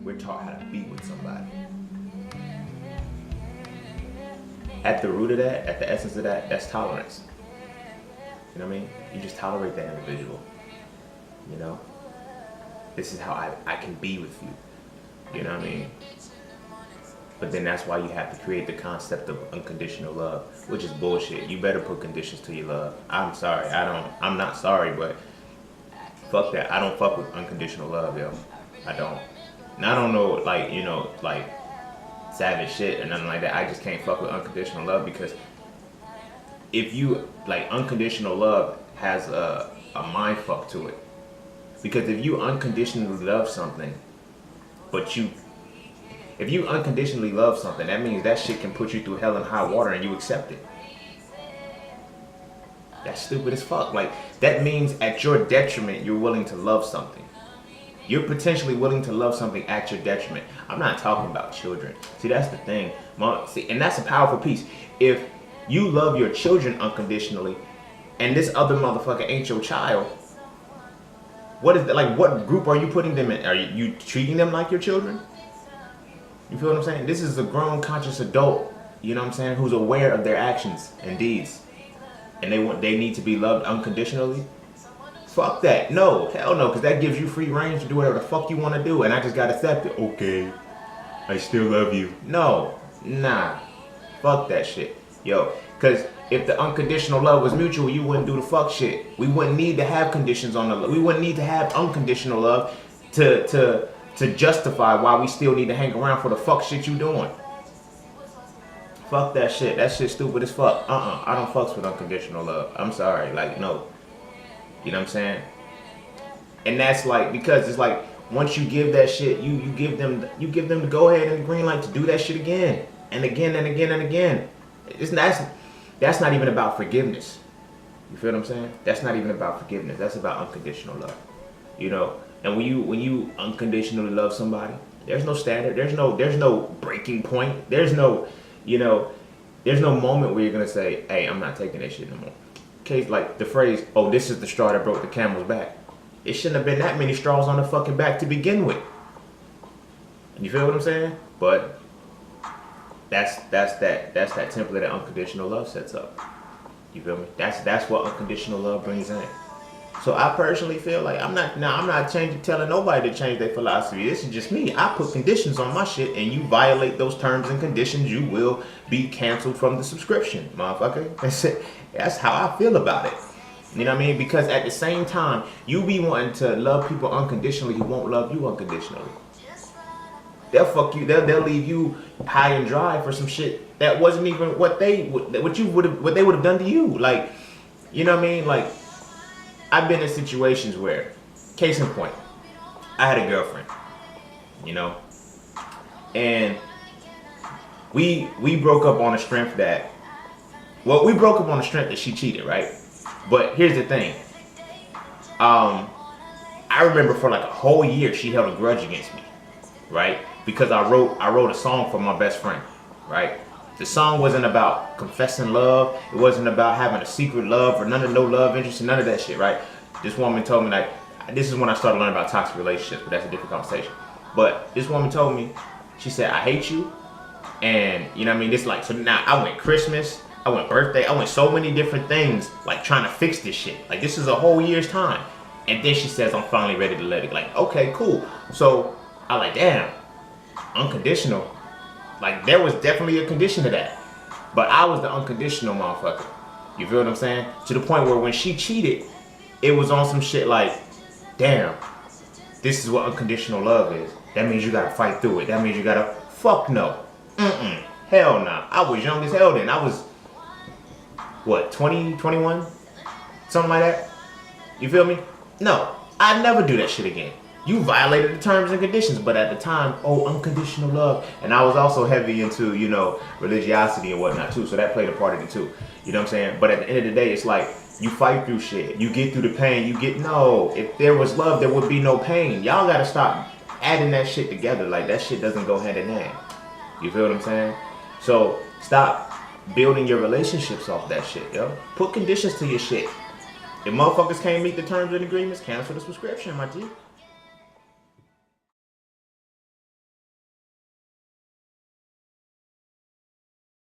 We're taught how to be with somebody. At the root of that, at the essence of that, that's tolerance. You know what I mean? You just tolerate that individual. You know? This is how I can be with you. You know what I mean? But then that's why you have to create the concept of unconditional love, which is bullshit. You better put conditions to your love. I'm sorry. I'm not sorry, but fuck that. I don't fuck with unconditional love, yo. I don't. And I don't know, like, you know, like savage shit or nothing like that. I just can't fuck with unconditional love because if you, like, unconditional love has a mind fuck to it. Because if you unconditionally love something, if you unconditionally love something, that means that shit can put you through hell and high water and you accept it. That's stupid as fuck. Like, that means at your detriment, you're willing to love something. You're potentially willing to love something at your detriment. I'm not talking about children. See, that's the thing. See, and that's a powerful piece. If you love your children unconditionally and this other motherfucker ain't your child, what is that, like, what group are you putting them in? Are you treating them like your children? You feel what I'm saying? This is a grown, conscious adult, you know what I'm saying, who's aware of their actions and deeds. And they need to be loved unconditionally. Fuck that. No, hell no, because that gives you free reign to do whatever the fuck you want to do, and I just gotta accept it. Okay, I still love you. No, nah, fuck that shit, yo. Because if the unconditional love was mutual, you wouldn't do the fuck shit. We wouldn't need to have conditions on the love. We wouldn't need to have unconditional love to justify why we still need to hang around for the fuck shit you doing. Fuck that shit. That shit's stupid as fuck. I don't fucks with unconditional love. I'm sorry. Like, no. You know what I'm saying? And that's like, because it's like, once you give that shit, you give them the go ahead and the green light to do that shit again and again and again and again. That's not even about forgiveness. You feel what I'm saying? That's not even about forgiveness. That's about unconditional love. You know? And when you unconditionally love somebody, there's no standard. There's no breaking point. There's no, you know, there's no moment where you're gonna say, hey, I'm not taking that shit no more. Case like the phrase, oh, this is the straw that broke the camel's back. It shouldn't have been that many straws on the fucking back to begin with. You feel what I'm saying? But that's that template that unconditional love sets up. You feel me? That's what unconditional love brings in. So I personally feel like I'm not telling nobody to change their philosophy. This is just me. I put conditions on my shit, and you violate those terms and conditions, you will be canceled from the subscription, motherfucker. That's it. That's how I feel about it. You know what I mean? Because at the same time, you be wanting to love people unconditionally who won't love you unconditionally. They'll fuck you. They'll leave you high and dry for some shit that wasn't even what they would have done to you. Like, you know what I mean? Like, I've been in situations where, case in point, I had a girlfriend, you know, and we broke up on the strength that, well, we broke up on the strength that she cheated, right? But here's the thing. I remember for like a whole year she held a grudge against me, right? Because I wrote a song for my best friend, right? The song wasn't about confessing love. It wasn't about having a secret love or no love interest and none of that shit, right? This woman told me, like, this is when I started learning about toxic relationships, but that's a different conversation. But this woman told me, she said, I hate you. And, you know what I mean? This like, so now I went Christmas, I went birthday, I went so many different things, like trying to fix this shit. Like, this is a whole year's time. And then she says, I'm finally ready to let it. Like, okay, cool. So I like, damn, unconditional. Like, there was definitely a condition to that. But I was the unconditional motherfucker. You feel what I'm saying? To the point where when she cheated, it was on some shit like, damn, this is what unconditional love is. That means you gotta fight through it. That means you gotta, fuck no. Hell nah. I was young as hell then. I was, what, 20, 21? Something like that? You feel me? No, I'd never do that shit again. You violated the terms and conditions, but at the time, oh, unconditional love. And I was also heavy into, you know, religiosity and whatnot too, so that played a part in it too. You know what I'm saying? But at the end of the day, it's like, you fight through shit. You get through the pain. No, if there was love, there would be no pain. Y'all gotta stop adding that shit together. Like, that shit doesn't go hand in hand. You feel what I'm saying? So, stop building your relationships off that shit, yo. Put conditions to your shit. If motherfuckers can't meet the terms and agreements, cancel the subscription, my G.